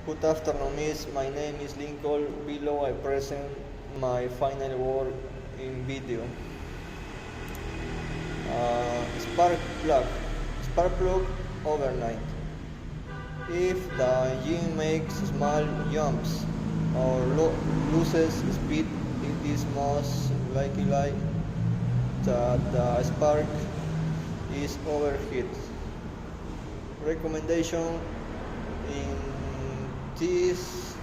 Good afternoon, miss. My name is Lincoln. Below I present my final work in video. Spark plug. Spark plug overnight. If the engine makes small jumps or loses speed, it is most likely that the spark is overheat. Recommendation in this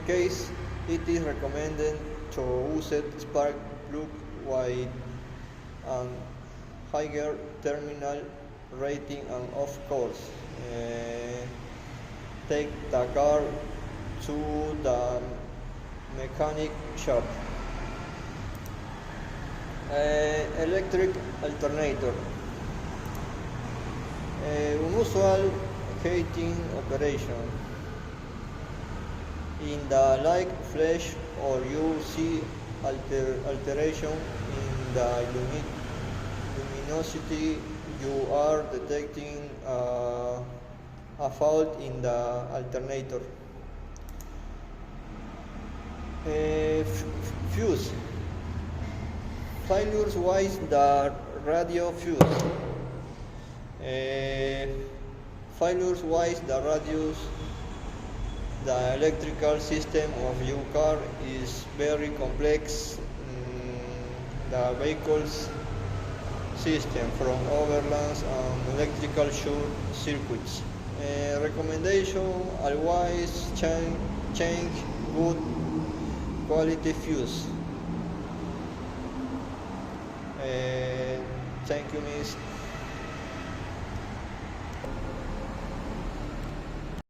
case, it is recommended to use spark plug with an higher terminal rating and of course take the car to the mechanic shop. Electric alternator. Unusual heating operation. In the light flash or you see alteration in the luminosity, you are detecting a fault in the alternator. Fuse. Failures wise the radio fuse. Failures wise the radius. The electrical system of your car is very complex. The vehicle's system from overlands and electrical short circuits. Recommendation: always change good quality fuse. Thank you, Miss.